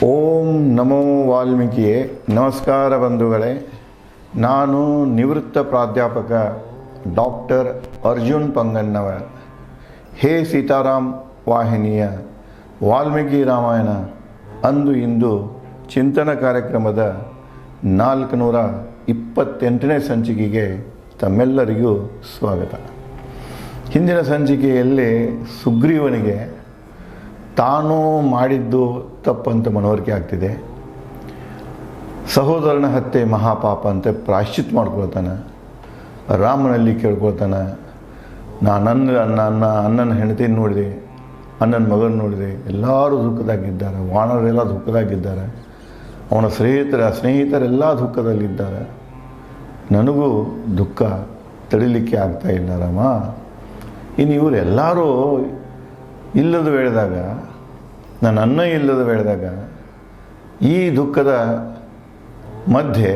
ಓಂ ನಮೋ ವಾಲ್ಮೀಕಿಯೇ. ನಮಸ್ಕಾರ ಬಂಧುಗಳೇ. ನಾನು ನಿವೃತ್ತ ಪ್ರಾಧ್ಯಾಪಕ ಡಾಕ್ಟರ್ ಅರ್ಜುನ್ ಪಂಗಣ್ಣವರ್. ಹೇ ಸೀತಾರಾಮ್ ವಾಹಿನಿಯ ವಾಲ್ಮೀಕಿ ರಾಮಾಯಣ ಅಂದು ಇಂದು ಚಿಂತನ ಕಾರ್ಯಕ್ರಮದ 428ನೇ ಸಂಚಿಕೆಗೆ ತಮ್ಮೆಲ್ಲರಿಗೂ ಸ್ವಾಗತ. ಹಿಂದಿನ ಸಂಚಿಕೆಯಲ್ಲಿ ಸುಗ್ರೀವನಿಗೆ ತಾನು ಮಾಡಿದ್ದು ತಪ್ಪಂತ ಮನವರಿಕೆ ಆಗ್ತಿದೆ. ಸಹೋದರನ ಹತ್ಯೆ ಮಹಾಪಾಪ ಅಂತ ಪ್ರಾಯಶ್ಚಿತ್ ಮಾಡ್ಕೊಳ್ತಾನೆ. ರಾಮನಲ್ಲಿ ಕೇಳ್ಕೊಳ್ತಾನೆ, ನಾನು ಅಣ್ಣನ ಹೆಂಡತಿನ ನೋಡಿದೆ, ಅಣ್ಣನ ಮಗನ ನೋಡಿದೆ, ಎಲ್ಲರೂ ದುಃಖದಾಗಿದ್ದಾರೆ, ವಾನರೆಲ್ಲ ದುಃಖದಾಗಿದ್ದಾರೆ, ಅವನ ಸ್ನೇಹಿತರೆಲ್ಲ ದುಃಖದಲ್ಲಿದ್ದಾರೆ, ನನಗೂ ದುಃಖ ತಡಿಲಿಕ್ಕೆ ಆಗ್ತಾ ಇಲ್ಲ ರಾಮ. ಇನ್ನು ಇವರೆಲ್ಲರೂ ಇಲ್ಲದ ಹೇಳಿದಾಗ, ನನ್ನ ಅನ್ನ ಇಲ್ಲದ ಹೇಳಿದಾಗ, ಈ ದುಃಖದ ಮಧ್ಯೆ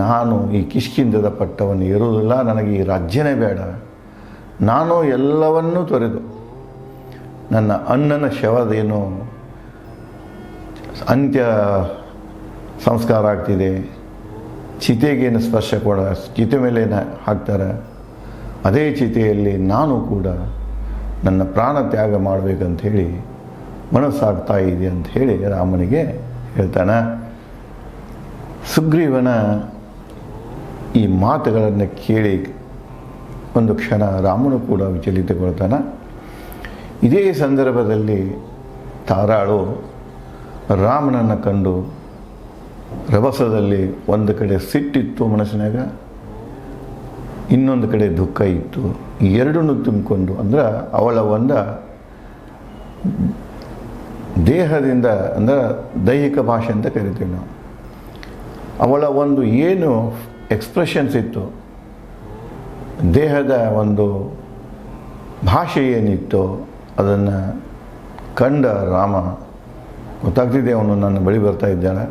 ನಾನು ಈ ಕಿಷ್ಕಿಂಧದ ಪಟ್ಟವನ್ನು ಏರುವುದಿಲ್ಲ, ನನಗೆ ಈ ರಾಜ್ಯನೇ ಬೇಡ, ನಾನು ಎಲ್ಲವನ್ನೂ ತೊರೆದು ನನ್ನ ಅಣ್ಣನ ಶವದೇನು ಅಂತ್ಯ ಸಂಸ್ಕಾರ ಆಗ್ತಿದೆ, ಚಿತೆಗೇನು ಸ್ಪರ್ಶ ಚಿತೆ ಮೇಲೆ ಹಾಕ್ತಾರೆ, ಅದೇ ಚಿತೆಯಲ್ಲಿ ನಾನು ಕೂಡ ನನ್ನ ಪ್ರಾಣ ತ್ಯಾಗ ಮಾಡಬೇಕಂಥೇಳಿ ಮನಸ್ಸಾಗ್ತಾ ಇದೆ ಅಂಥೇಳಿ ರಾಮನಿಗೆ ಹೇಳ್ತಾನೆ. ಸುಗ್ರೀವನ ಈ ಮಾತುಗಳನ್ನು ಕೇಳಿ ಒಂದು ಕ್ಷಣ ರಾಮನು ಕೂಡ ವಿಚಲಿತಗೊಳ್ತಾನೆ. ಇದೇ ಸಂದರ್ಭದಲ್ಲಿ ತಾರಾಳು ರಾಮನನ್ನು ಕಂಡು ರಭಸದಲ್ಲಿ ಒಂದು ಕಡೆ ಸಿಟ್ಟಿತ್ತು ಮನಸ್ಸಿನಾಗ, ಇನ್ನೊಂದು ಕಡೆ ದುಃಖ ಇತ್ತು. ಎರಡನ್ನೂ ತುಂಬಿಕೊಂಡು, ಅಂದ್ರೆ ಅವಳ ಒಂದು ದೇಹದಿಂದ, ಅಂದರೆ ದೈಹಿಕ ಭಾಷೆ ಅಂತ ಕರಿತೀವಿ ನಾವು, ಅವಳ ಒಂದು ಏನು ಎಕ್ಸ್ಪ್ರೆಷನ್ಸ್ ಇತ್ತು, ದೇಹದ ಒಂದು ಭಾಷೆ ಏನಿತ್ತು, ಅದನ್ನು ಕಂಡ ರಾಮ ಗೊತ್ತಾಗ್ತಿದೆ ಅವನು ನನ್ನ ಬಳಿ ಬರ್ತಾ ಇದ್ದಾಳೆ,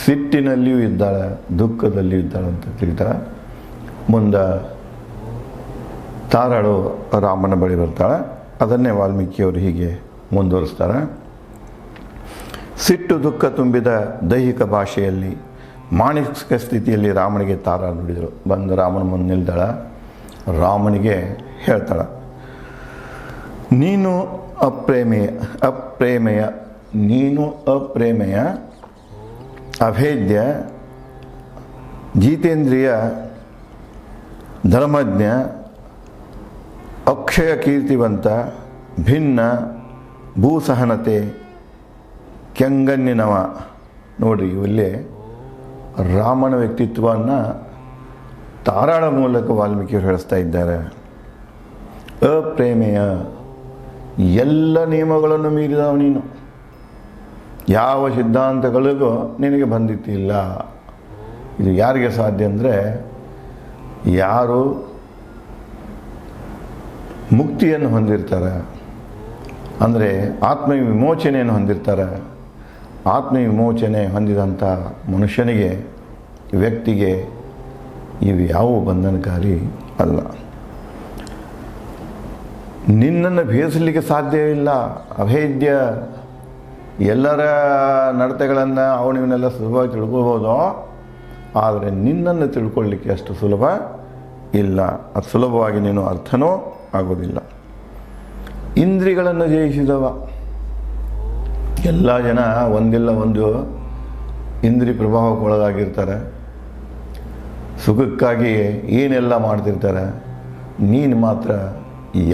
ಸಿಟ್ಟಿನಲ್ಲಿಯೂ ಇದ್ದಾಳೆ, ದುಃಖದಲ್ಲಿಯೂ ಇದ್ದಾಳೆ ಅಂತ ತಿಳಿತಾಳೆ. ಮುಂದೆ ತಾರಾಳು ರಾಮನ ಬಳಿ ಬರ್ತಾಳೆ. ಅದನ್ನೇ ವಾಲ್ಮೀಕಿಯವರು ಹೀಗೆ ಮುಂದುವರಿಸ್ತಾರೆ. ಸಿಟ್ಟು ದುಃಖ ತುಂಬಿದ ದೈಹಿಕ ಭಾಷೆಯಲ್ಲಿ ಮಾನಸಿಕ ಸ್ಥಿತಿಯಲ್ಲಿ ರಾಮನಿಗೆ ತಾರಾಳು ನುಡಿದರು. ಬಂದು ರಾಮನ ಮುಂದೆ ನಿಲ್ದಾಳ. ರಾಮನಿಗೆ ಹೇಳ್ತಾಳೆ, ನೀನು ಅಪ್ರೇಮೆಯ ಅಭೇದ್ಯ ಜಿತೇಂದ್ರಿಯ ಧರ್ಮಜ್ಞ ಅಕ್ಷಯ ಕೀರ್ತಿವಂತ ಭಿನ್ನ ಭೂಸಹನತೆ ಕೆಂಗನ್ನಿನವ. ನೋಡ್ರಿ, ಇಲ್ಲಿ ರಾಮನ ವ್ಯಕ್ತಿತ್ವವನ್ನು ತಾರಾಳ ಮೂಲಕ ವಾಲ್ಮೀಕಿಯವರು ಹೇಳಿಸ್ತಾ ಇದ್ದಾರೆ. ಅಪ್ರೇಮೆಯ, ಎಲ್ಲ ನಿಯಮಗಳನ್ನು ಮೀರಿದವ ನೀನು, ಯಾವ ಸಿದ್ಧಾಂತಗಳಿಗೂ ನಿನಗೆ ಬಂದಿತ್ತಿಲ್ಲ. ಇದು ಯಾರಿಗೆ ಸಾಧ್ಯ ಅಂದರೆ, ಯಾರು ಮುಕ್ತಿಯನ್ನು ಹೊಂದಿರ್ತಾರೆ, ಅಂದರೆ ಆತ್ಮವಿಮೋಚನೆಯನ್ನು ಹೊಂದಿರ್ತಾರೆ. ಆತ್ಮವಿಮೋಚನೆ ಹೊಂದಿದಂಥ ಮನುಷ್ಯನಿಗೆ, ವ್ಯಕ್ತಿಗೆ ಇವು ಯಾವುವು ಬಂಧನಕಾರಿ ಅಲ್ಲ. ನಿನ್ನನ್ನು ಭೇದಿಸಲಿಕ್ಕೆ ಸಾಧ್ಯವಿಲ್ಲ. ಅಭೇದ್ಯ, ಎಲ್ಲರ ನಡತೆಗಳನ್ನು ಅವನಿವನ್ನೆಲ್ಲ ಸುಲಭವಾಗಿ ತಿಳ್ಕೊಳ್ಬೋದು, ಆದರೆ ನಿನ್ನನ್ನು ತಿಳ್ಕೊಳ್ಳಿಕ್ಕೆ ಅಷ್ಟು ಸುಲಭ ಇಲ್ಲ. ಅದು ಸುಲಭವಾಗಿ ನೀನು ಅರ್ಥನೂ ಆಗೋದಿಲ್ಲ. ಇಂದ್ರಿಯಗಳನ್ನು ಜಯಿಸಿದವ. ಎಲ್ಲ ಜನ ಒಂದಿಲ್ಲ ಒಂದು ಇಂದ್ರಿಯ ಪ್ರಭಾವಕ್ಕೆ ಒಳಗಾಗಿರ್ತಾರೆ, ಸುಖಕ್ಕಾಗಿ ಏನೆಲ್ಲ ಮಾಡ್ತಿರ್ತಾರೆ. ನೀನು ಮಾತ್ರ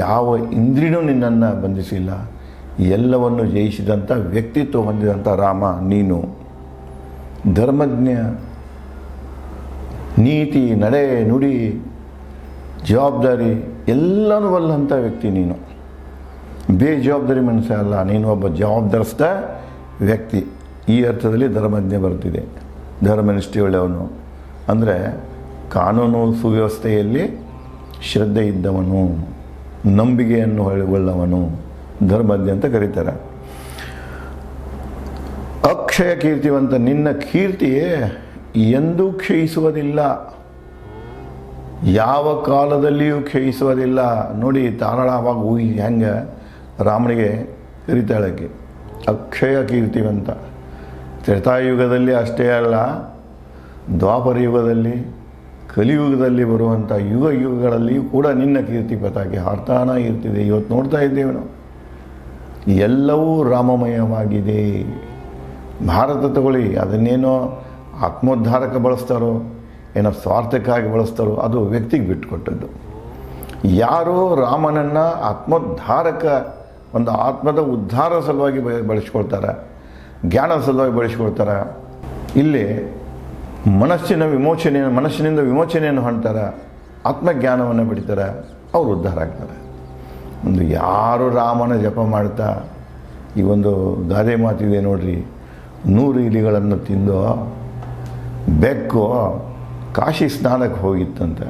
ಯಾವ ಇಂದ್ರಿಯೂ ನಿನ್ನನ್ನು ಬಂಧಿಸಿಲ್ಲ. ಎಲ್ಲವನ್ನು ಜಯಿಸಿದಂಥ ವ್ಯಕ್ತಿತ್ವ ಹೊಂದಿದಂಥ ರಾಮ ನೀನು. ಧರ್ಮಜ್ಞ, ನೀತಿ, ನಡೆ, ನುಡಿ, ಜವಾಬ್ದಾರಿ ಎಲ್ಲನೂ ಬಲ್ಲಂಥ ವ್ಯಕ್ತಿ ನೀನು. ಬೇಜವಾಬ್ದಾರಿ ಮನುಷ್ಯ ಅಲ್ಲ, ನೀನು ಒಬ್ಬ ಜವಾಬ್ದಾರಿಸಿದ ವ್ಯಕ್ತಿ. ಈ ಅರ್ಥದಲ್ಲಿ ಧರ್ಮಜ್ಞೆ ಬರ್ತಿದೆ. ಧರ್ಮನಿಷ್ಠೆಯುಳ್ಳವನು ಅಂದರೆ ಕಾನೂನು ಸುವ್ಯವಸ್ಥೆಯಲ್ಲಿ ಶ್ರದ್ಧೆ ಇದ್ದವನು, ನಂಬಿಕೆಯನ್ನು ಹೊಳ್ಳವನು ಧರ್ಮಜ್ಞ ಅಂತ ಕರೀತಾರೆ. ಅಕ್ಷಯ ಕೀರ್ತಿವಂತ, ನಿನ್ನ ಕೀರ್ತಿಯೇ ಎಂದೂ ಕ್ಷಯಿಸುವುದಿಲ್ಲ, ಯಾವ ಕಾಲದಲ್ಲಿಯೂ ಕ್ಷಯಿಸುವುದಿಲ್ಲ. ನೋಡಿ ತಾರಳ ಅವಾಗ ಹೋಗಿ ಹೆಂಗೆ ರಾಮನಿಗೆ ಕರಿತಾಳಕ್ಕೆ ಅಕ್ಷಯ ಕೀರ್ತಿವಂತ. ತ್ರೇತಾಯುಗದಲ್ಲಿ ಅಷ್ಟೇ ಅಲ್ಲ, ದ್ವಾಪರ ಯುಗದಲ್ಲಿ, ಕಲಿಯುಗದಲ್ಲಿ ಬರುವಂಥ ಯುಗಗಳಲ್ಲಿಯೂ ಕೂಡ ನಿನ್ನ ಕೀರ್ತಿ ಪತಾಕೆ ಹಾರ್ತಾನ ಇರ್ತಿದೆ. ಇವತ್ತು ನೋಡ್ತಾ ಇದ್ದೇವೆ ನಾವು, ಎಲ್ಲವೂ ರಾಮಮಯವಾಗಿದೆ. ಭಾರತ ತಗೊಳ್ಳಿ, ಅದನ್ನೇನೋ ಆತ್ಮೋದ್ಧಾರಕ್ಕೆ ಬಳಸ್ತಾರೋ ಏನೋ ಸ್ವಾರ್ಥಕ್ಕಾಗಿ ಬಳಸ್ತಾರೋ ಅದು ವ್ಯಕ್ತಿಗೆ ಬಿಟ್ಟುಕೊಟ್ಟದ್ದು. ಯಾರೋ ರಾಮನನ್ನು ಆತ್ಮೋದ್ಧಾರಕ, ಒಂದು ಆತ್ಮದ ಉದ್ಧಾರ ಸಲುವಾಗಿ ಬಳಸ್ಕೊಳ್ತಾರೆ, ಜ್ಞಾನ ಸಲುವಾಗಿ ಬಳಸ್ಕೊಳ್ತಾರೆ. ಇಲ್ಲಿ ಮನಸ್ಸಿನಿಂದ ವಿಮೋಚನೆಯನ್ನು ಹೊಂದ್ತಾರೆ, ಆತ್ಮಜ್ಞಾನವನ್ನು ಬಿಡ್ತಾರೆ, ಅವರು ಉದ್ಧಾರ ಆಗ್ತಾರೆ. ಒಂದು ಯಾರು ರಾಮನ ಜಪ ಮಾಡ್ತಾ, ಈ ಒಂದು ಗಾದೆ ಮಾತಿದೆ ನೋಡ್ರಿ, 100 ಇಲಿಗಳನ್ನು ತಿಂದು ಬೆಕ್ಕು ಕಾಶಿ ಸ್ನಾನಕ್ಕೆ ಹೋಗಿತ್ತಂತೆ,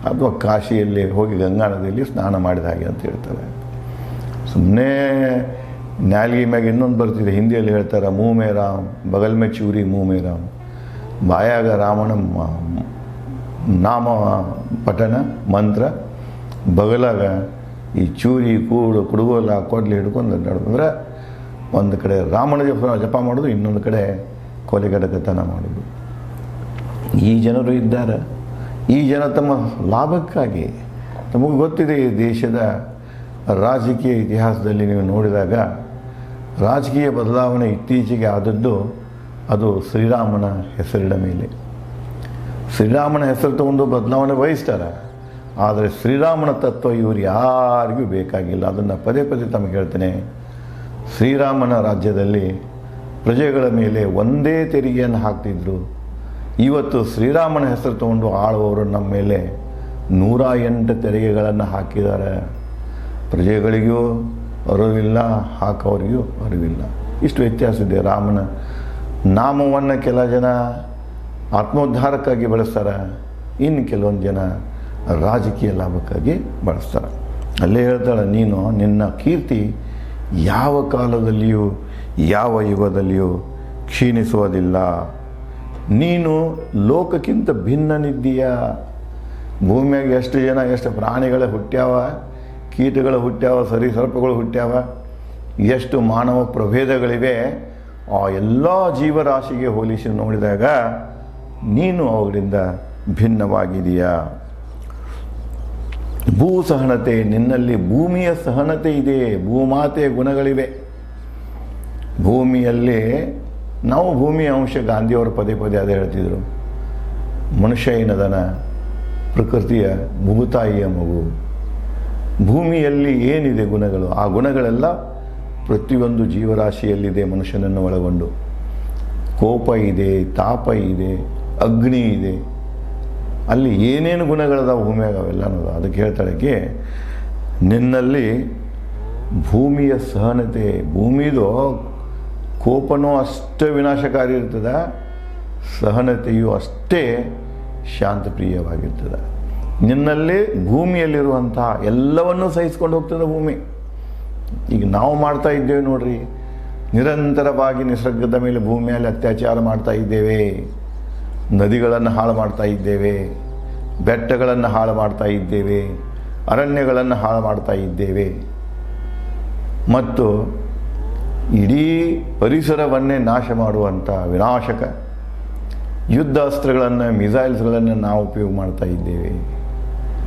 ಅಥವಾ ಕಾಶಿಯಲ್ಲಿ ಹೋಗಿ ಗಂಗಾ ನದಿಯಲ್ಲಿ ಸ್ನಾನ ಮಾಡಿದ ಹಾಗೆ ಅಂತ ಹೇಳ್ತಾರೆ. ಸುಮ್ಮನೆ ನ್ಯಾಲ್ಗಿ ಮ್ಯಾಗ ಇನ್ನೊಂದು ಬರ್ತಿದೆ, ಹಿಂದಿಯಲ್ಲಿ ಹೇಳ್ತಾರೆ, ಮುँह में राम बगल में चूरी मुँह में राम, ಬಾಯಾಗ ರಾಮನ ನಾಮ ಪಠನ ಮಂತ್ರ, ಬಗಲಾಗ ಈ ಚೂರಿ ಕುಡುಗೋಲ ಕೊಡ್ಲಿ ಹಿಡ್ಕೊಂಡು ನಡೆದ್ರೆ ಒಂದು ಕಡೆ ರಾಮನ ಜಪ ಮಾಡೋದು, ಇನ್ನೊಂದು ಕಡೆ ಕೊಲೆಗಡಕತನ ಮಾಡೋದು. ಈ ಜನರು ಇದ್ದಾರೆ. ಈ ಜನ ತಮ್ಮ ಲಾಭಕ್ಕಾಗಿ, ತಮಗೆ ಗೊತ್ತಿದೆ ಈ ದೇಶದ ರಾಜಕೀಯ ಇತಿಹಾಸದಲ್ಲಿ ನೀವು ನೋಡಿದಾಗ ರಾಜಕೀಯ ಬದಲಾವಣೆ ಇತ್ತೀಚೆಗೆ ಆದದ್ದು ಅದು ಶ್ರೀರಾಮನ ಹೆಸರಿನ ಮೇಲೆ. ಶ್ರೀರಾಮನ ಹೆಸರು ತಗೊಂಡು ಬದಲಾವಣೆ ಬಯಸ್ತಾರೆ, ಆದರೆ ಶ್ರೀರಾಮನ ತತ್ವ ಇವರು ಯಾರಿಗೂ ಬೇಕಾಗಿಲ್ಲ. ಅದನ್ನು ಪದೇ ಪದೇ ತಮಗೆ ಹೇಳ್ತೇನೆ. ಶ್ರೀರಾಮನ ರಾಜ್ಯದಲ್ಲಿ ಪ್ರಜೆಗಳ ಮೇಲೆ ಒಂದೇ ತೆರಿಗೆಯನ್ನು ಹಾಕ್ತಿದ್ರು. ಇವತ್ತು ಶ್ರೀರಾಮನ ಹೆಸರು ತಗೊಂಡು ಆಳುವವರು ನಮ್ಮ ಮೇಲೆ 108 ತೆರಿಗೆಗಳನ್ನು ಹಾಕಿದ್ದಾರೆ. ಪ್ರಜೆಗಳಿಗೂ ಅರಿವಿಲ್ಲ, ಹಾಕೋರಿಗೂ ಅರಿವಿಲ್ಲ. ಇಷ್ಟು ವ್ಯತ್ಯಾಸ ಇದೆ. ರಾಮನ ನಾಮವನ್ನು ಕೆಲ ಜನ ಆತ್ಮೋದ್ಧಾರಕ್ಕಾಗಿ ಬಳಸ್ತಾರೆ, ಇನ್ನು ಕೆಲವೊಂದು ಜನ ರಾಜಕೀಯ ಲಾಭಕ್ಕಾಗಿ ಬಳಸ್ತಾರೆ. ಅಲ್ಲೇ ಹೇಳ್ತಾಳೆ, ನೀನು ನಿನ್ನ ಕೀರ್ತಿ ಯಾವ ಕಾಲದಲ್ಲಿಯೂ ಯಾವ ಯುಗದಲ್ಲಿಯೂ ಕ್ಷೀಣಿಸುವುದಿಲ್ಲ. ನೀನು ಲೋಕಕ್ಕಿಂತ ಭಿನ್ನನಿದ್ದೀಯ. ಭೂಮಿಯಾಗ ಎಷ್ಟು ಜನ, ಎಷ್ಟು ಪ್ರಾಣಿಗಳ ಹುಟ್ಟ್ಯಾವ, ಕೀಟಗಳು ಹುಟ್ಟ್ಯಾವ, ಸರಿಸರ್ಪಗಳು ಹುಟ್ಟ್ಯಾವ, ಎಷ್ಟು ಮಾನವ ಪ್ರಭೇದಗಳಿವೆ. ಆ ಎಲ್ಲ ಜೀವರಾಶಿಗೆ ಹೋಲಿಸಿ ನೋಡಿದಾಗ ನೀನು ಅವುಗಳಿಂದ ಭಿನ್ನವಾಗಿದೆಯಾ. ಭೂ ಸಹನತೆ, ನಿನ್ನಲ್ಲಿ ಭೂಮಿಯ ಸಹನತೆ ಇದೆ, ಭೂಮಾತೆಯ ಗುಣಗಳಿವೆ. ಭೂಮಿಯಲ್ಲಿ ನಾವು ಭೂಮಿಯ ಅಂಶ, ಗಾಂಧಿಯವರು ಪದೇ ಪದೇ ಅದೇ ಹೇಳ್ತಿದ್ರು. ಮನುಷ್ಯ ಏನದನ ಪ್ರಕೃತಿಯ ಭೂತಾಯಿಯ ಮಗು. ಭೂಮಿಯಲ್ಲಿ ಏನಿದೆ ಗುಣಗಳು, ಆ ಗುಣಗಳೆಲ್ಲ ಪ್ರತಿಯೊಂದು ಜೀವರಾಶಿಯಲ್ಲಿದೆ, ಮನುಷ್ಯನನ್ನು ಒಳಗೊಂಡು. ಕೋಪ ಇದೆ, ತಾಪ ಇದೆ, ಅಗ್ನಿ ಇದೆ, ಅಲ್ಲಿ ಏನೇನು ಗುಣಗಳದಾವ ಭೂಮಿಯಾಗ ಅವೆಲ್ಲನೂ. ಅದಕ್ಕೆ ಹೇಳ್ತಾಳಕ್ಕೆ, ನಿನ್ನಲ್ಲಿ ಭೂಮಿಯ ಸಹನತೆ, ಭೂಮಿದು ಕೋಪನೂ ಅಷ್ಟೇ ವಿನಾಶಕಾರಿ ಇರ್ತದೆ, ಸಹನತೆಯು ಅಷ್ಟೇ ಶಾಂತಪ್ರಿಯವಾಗಿರ್ತದೆ. ನಿನ್ನಲ್ಲಿ ಭೂಮಿಯಲ್ಲಿರುವಂತಹ ಎಲ್ಲವನ್ನೂ ಸಹಿಸ್ಕೊಂಡು ಹೋಗ್ತದೆ ಭೂಮಿ. ಈಗ ನಾವು ಮಾಡ್ತಾ ಇದ್ದೇವೆ ನೋಡ್ರಿ, ನಿರಂತರವಾಗಿ ನಿಸರ್ಗದ ಮೇಲೆ ಭೂಮಿಯಲ್ಲಿ ಅತ್ಯಾಚಾರ ಮಾಡ್ತಾ ಇದ್ದೇವೆ, ನದಿಗಳನ್ನು ಹಾಳು ಮಾಡ್ತಾ ಇದ್ದೇವೆ, ಬೆಟ್ಟಗಳನ್ನು ಹಾಳು ಮಾಡ್ತಾ ಇದ್ದೇವೆ, ಅರಣ್ಯಗಳನ್ನು ಹಾಳು ಮಾಡ್ತಾ ಇದ್ದೇವೆ, ಮತ್ತು ಇಡೀ ಪರಿಸರವನ್ನೇ ನಾಶ ಮಾಡುವಂಥ ವಿನಾಶಕ ಯುದ್ಧ ಅಸ್ತ್ರಗಳನ್ನು, ಮಿಸೈಲ್ಸ್ಗಳನ್ನು ನಾವು ಉಪಯೋಗ ಮಾಡ್ತಾ ಇದ್ದೇವೆ.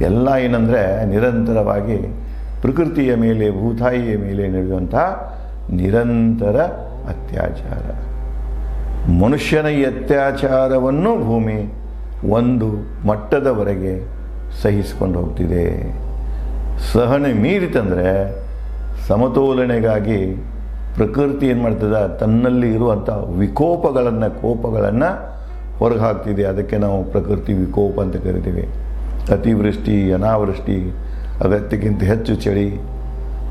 ಎಲ್ಲ ಏನಂದರೆ ನಿರಂತರವಾಗಿ ಪ್ರಕೃತಿಯ ಮೇಲೆ, ಭೂತಾಯಿಯ ಮೇಲೆ ನಡೆಯುವಂಥ ನಿರಂತರ ಅತ್ಯಾಚಾರ. ಮನುಷ್ಯನ ಈ ಅತ್ಯಾಚಾರವನ್ನು ಭೂಮಿ ಒಂದು ಮಟ್ಟದವರೆಗೆ ಸಹಿಸಿಕೊಂಡು ಹೋಗ್ತಿದೆ. ಸಹನೆ ಮೀರಿತಂದರೆ ಸಮತೋಲನೆಗಾಗಿ ಪ್ರಕೃತಿ ಏನು ಮಾಡ್ತದೆ, ತನ್ನಲ್ಲಿ ಇರುವಂಥ ಕೋಪಗಳನ್ನು ಹೊರಗೆ ಹಾಕ್ತಿದೆ. ಅದಕ್ಕೆ ನಾವು ಪ್ರಕೃತಿ ವಿಕೋಪ ಅಂತ ಕರಿತೀವಿ. ಅತಿವೃಷ್ಟಿ, ಅನಾವೃಷ್ಟಿ, ಅಗತ್ಯಕ್ಕಿಂತ ಹೆಚ್ಚು ಚಳಿ,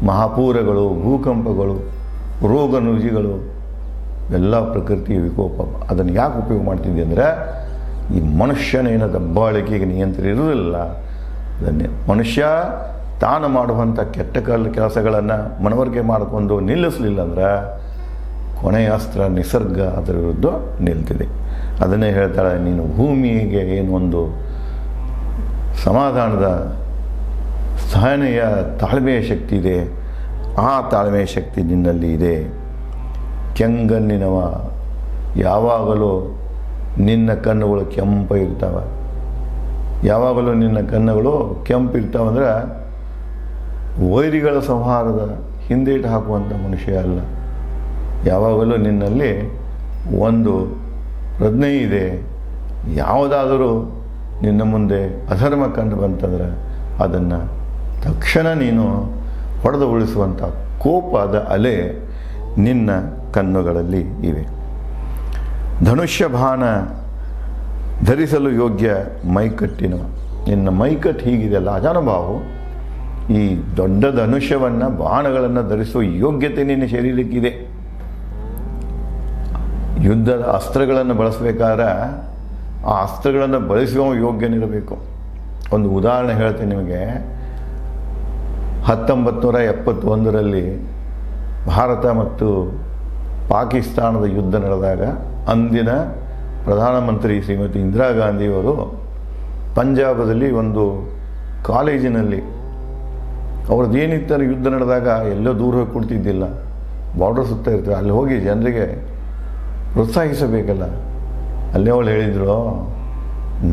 ಮಹಾಪೂರಗಳು, ಭೂಕಂಪಗಳು, ರೋಗ ರುಜಿಗಳು, ಎಲ್ಲ ಪ್ರಕೃತಿಯ ವಿಕೋಪ. ಅದನ್ನು ಯಾಕೆ ಉಪಯೋಗ ಮಾಡ್ತಿದ್ದೆ ಅಂದರೆ ಈ ಮನುಷ್ಯನೇನ ದಬ್ಬಾಳಿಕೆಗೆ ನಿಯಂತ್ರಣ ಇರೋದಿಲ್ಲ. ಅದನ್ನೇ ಮನುಷ್ಯ ತಾನು ಮಾಡುವಂಥ ಕೆಟ್ಟ ಕೆಲಸಗಳನ್ನು ಮನವರಿಕೆ ಮಾಡಿಕೊಂಡು ನಿಲ್ಲಿಸಲಿಲ್ಲ ಅಂದ್ರೆ ಕೊನೆಯ ಅಸ್ತ್ರ ನಿಸರ್ಗ ಅದರ ವಿರುದ್ಧ ನಿಲ್ತಿದೆ. ಅದನ್ನೇ ಹೇಳ್ತಾಳೆ, ನೀನು ಭೂಮಿಗೆ ಏನೊಂದು ಸಮಾಧಾನದ ಸಹನೆಯ ತಾಳ್ಮೆಯ ಶಕ್ತಿ ಇದೆ, ಆ ತಾಳ್ಮೆಯ ಶಕ್ತಿ ನಿನ್ನಲ್ಲಿ ಇದೆ. ಕೆಂಗಣ್ಣಿನವ, ಯಾವಾಗಲೂ ನಿನ್ನ ಕಣ್ಣುಗಳು ಕೆಂಪಿರ್ತಾವೆ. ಯಾವಾಗಲೂ ನಿನ್ನ ಕಣ್ಣುಗಳು ಕೆಂಪಿರ್ತಾವಂದ್ರೆ ವೈರಿಗಳ ಸಂಹಾರದ ಹಿಂದೇಟು ಹಾಕುವಂಥ ಮನುಷ್ಯ ಅಲ್ಲ. ಯಾವಾಗಲೂ ನಿನ್ನಲ್ಲಿ ಒಂದು ಪ್ರಜ್ಞೆ ಇದೆ. ಯಾವುದಾದರೂ ನಿನ್ನ ಮುಂದೆ ಅಧರ್ಮ ಕಂಡು ಬಂತಂದ್ರೆ ಅದನ್ನು ತಕ್ಷಣ ನೀನು ಹೊಡೆದು ಉಳಿಸುವಂಥ ಕೋಪದ ಅಲೆ ನಿನ್ನ ಕಣ್ಣುಗಳಲ್ಲಿ ಇವೆ. ಧನುಷ್ಯ ಬಾಣ ಧರಿಸಲು ಯೋಗ್ಯ ಮೈಕಟ್ಟಿನವ. ನಿನ್ನ ಮೈಕಟ್ಟು ಹೀಗಿದೆಯಲ್ಲ ಅಜಾನುಭಾವು, ಈ ದೊಡ್ಡ ಧನುಷ್ಯವನ್ನು ಬಾಣಗಳನ್ನು ಧರಿಸುವ ಯೋಗ್ಯತೆ ನಿನ್ನ ಶರೀರಕ್ಕಿದೆ. ಯುದ್ಧದ ಅಸ್ತ್ರಗಳನ್ನು ಬಳಸಬೇಕಾದ್ರೆ ಆ ಅಸ್ತ್ರಗಳನ್ನು ಬಳಸುವ ಯೋಗ್ಯನಿರಬೇಕು. ಒಂದು ಉದಾಹರಣೆ ಹೇಳ್ತೀನಿ ನಿಮಗೆ. 1971ರಲ್ಲಿ ಭಾರತ ಮತ್ತು ಪಾಕಿಸ್ತಾನದ ಯುದ್ಧ ನಡೆದಾಗ ಅಂದಿನ ಪ್ರಧಾನಮಂತ್ರಿ ಶ್ರೀಮತಿ ಇಂದಿರಾ ಗಾಂಧಿಯವರು ಪಂಜಾಬದಲ್ಲಿ ಒಂದು ಕಾಲೇಜಿನಲ್ಲಿ ಅವ್ರದ್ದು ಏನಿತ್ತರ ಯುದ್ಧ ನಡೆದಾಗ ಎಲ್ಲೋ ದೂರ ಹೋಗಿ ಕೊಡ್ತಿದ್ದಿಲ್ಲ, ಬಾರ್ಡರ್ ಸುತ್ತ ಇರ್ತಾರೆ, ಅಲ್ಲಿ ಹೋಗಿ ಜನರಿಗೆ ಪ್ರೋತ್ಸಾಹಿಸಬೇಕಲ್ಲ. ಅಲ್ಲೇ ಅವಳು ಹೇಳಿದರು,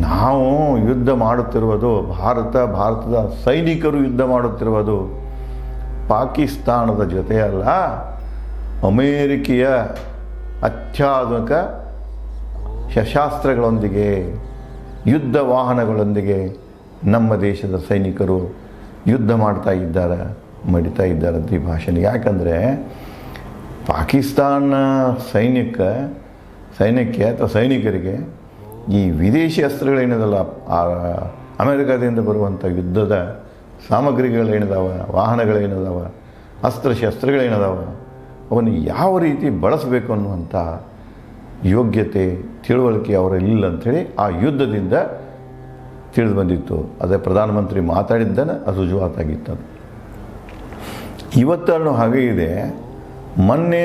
ನಾವು ಯುದ್ಧ ಮಾಡುತ್ತಿರುವುದು ಭಾರತದ ಸೈನಿಕರು ಯುದ್ಧ ಮಾಡುತ್ತಿರುವುದು ಪಾಕಿಸ್ತಾನದ ಜೊತೆಯಲ್ಲ, ಅಮೇರಿಕೆಯ ಅತ್ಯಾಧುನಿಕ ಶಸ್ತ್ರಾಸ್ತ್ರಗಳೊಂದಿಗೆ, ಯುದ್ಧ ವಾಹನಗಳೊಂದಿಗೆ ನಮ್ಮ ದೇಶದ ಸೈನಿಕರು ಯುದ್ಧ ಮಡಿತಾ ಇದ್ದಾರೆ ಅಂತ ಈ ಭಾಷಣ. ಯಾಕಂದರೆ ಪಾಕಿಸ್ತಾನ ಸೈನ್ಯಕ್ಕೆ ಅಥವಾ ಸೈನಿಕರಿಗೆ ಈ ವಿದೇಶಿ ಅಸ್ತ್ರಗಳೇನಿದಲ್ಲ, ಅಮೆರಿಕದಿಂದ ಬರುವಂಥ ಯುದ್ಧದ ಸಾಮಗ್ರಿಗಳೇನಿದಾವ, ವಾಹನಗಳೇನಿದಾವ, ಅಸ್ತ್ರಶಸ್ತ್ರಗಳೇನಿದಾವ, ಅವನ್ನು ಯಾವ ರೀತಿ ಬಳಸಬೇಕು ಅನ್ನುವಂಥ ಯೋಗ್ಯತೆ ತಿಳುವಳಿಕೆ ಅವರಲ್ಲಿಲ್ಲ ಅಂಥೇಳಿ ಆ ಯುದ್ಧದಿಂದ ತಿಳಿದು ಬಂದಿತ್ತು. ಅದೇ ಪ್ರಧಾನಮಂತ್ರಿ ಮಾತಾಡಿದ್ದನ್ನು ಅದು ರುಜುವಾತಾಗಿತ್ತು. ಇವತ್ತೂ ಹಾಗೆ ಇದೆ. ಮೊನ್ನೆ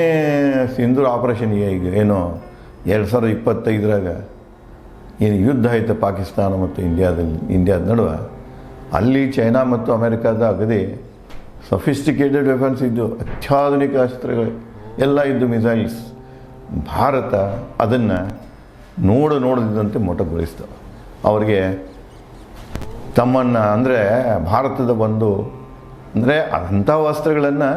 ಸಿಂಧೂರ್ ಆಪರೇಷನ್ ಈಗ ಏನೋ 2025ರಾಗ ಏನು ಯುದ್ಧ ಆಯಿತು ಪಾಕಿಸ್ತಾನ ಮತ್ತು ಇಂಡಿಯಾದ ನಡುವೆ, ಅಲ್ಲಿ ಚೈನಾ ಮತ್ತು ಅಮೆರಿಕದ ಅಗದಿ ಸಫಿಸ್ಟಿಕೇಟೆಡ್ ವೆಪನ್ಸ್ ಇದ್ದು, ಅತ್ಯಾಧುನಿಕ ಅಸ್ತ್ರಗಳು ಎಲ್ಲ ಇದ್ದು, ಮಿಸೈಲ್ಸ್. ಭಾರತ ಅದನ್ನು ನೋಡದಿದ್ದಂತೆ ಮೊಟಕುಗೊಳಿಸ್ತವೆ. ಅವರಿಗೆ ತಮ್ಮನ್ನು ಅಂದರೆ ಭಾರತದ ಒಂದು ಅಂದರೆ ಅಂಥ ಅಸ್ತ್ರಗಳನ್ನು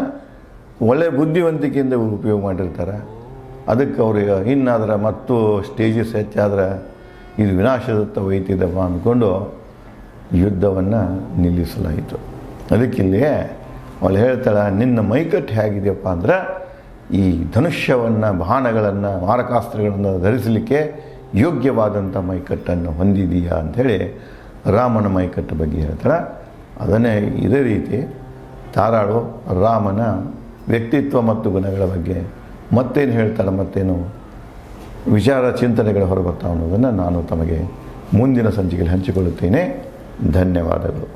ಒಳ್ಳೆಯ ಬುದ್ಧಿವಂತಿಕೆಯಿಂದ ಉಪಯೋಗ ಮಾಡಿರ್ತಾರೆ. ಅದಕ್ಕೆ ಅವ್ರಿಗೆ ಇನ್ನಾದ್ರೆ ಮತ್ತು ಸ್ಟೇಜಸ್ ಹೆಚ್ಚಾದ್ರೆ ಇದು ವಿನಾಶದತ್ತ ಒಯ್ತಿದ್ದಪ್ಪ ಅಂದ್ಕೊಂಡು ಯುದ್ಧವನ್ನು ನಿಲ್ಲಿಸಲಾಯಿತು. ಅದಕ್ಕಿಲ್ಲಿ ಅವಳು ಹೇಳ್ತಾಳೆ, ನಿನ್ನ ಮೈಕಟ್ಟು ಹೇಗಿದೆಯಪ್ಪ ಅಂದ್ರೆ ಈ ಧನುಷ್ಯವನ್ನು, ಬಾಣಗಳನ್ನು, ಮಾರಕಾಸ್ತ್ರಗಳನ್ನು ಧರಿಸಲಿಕ್ಕೆ ಯೋಗ್ಯವಾದಂಥ ಮೈಕಟ್ಟನ್ನು ಹೊಂದಿದೀಯಾ ಅಂಥೇಳಿ ರಾಮನ ಮೈಕಟ್ಟು ಬಗ್ಗೆ ಹೇಳ್ತಾಳೆ. ಅದನ್ನೇ ಇದೇ ರೀತಿ ತಾರಾಳು ರಾಮನ ವ್ಯಕ್ತಿತ್ವ ಮತ್ತು ಗುಣಗಳ ಬಗ್ಗೆ ಮತ್ತೇನು ಹೇಳ್ತಾಳೆ, ಮತ್ತೇನು ವಿಚಾರ ಚಿಂತನೆಗಳು ಹೊರಬರ್ತಾವೆ ಅನ್ನೋದನ್ನು ನಾನು ತಮಗೆ ಮುಂದಿನ ಸಂಚಿಕೆಯಲ್ಲಿ ಹಂಚಿಕೊಳ್ಳುತ್ತೇನೆ. ಧನ್ಯವಾದಗಳು.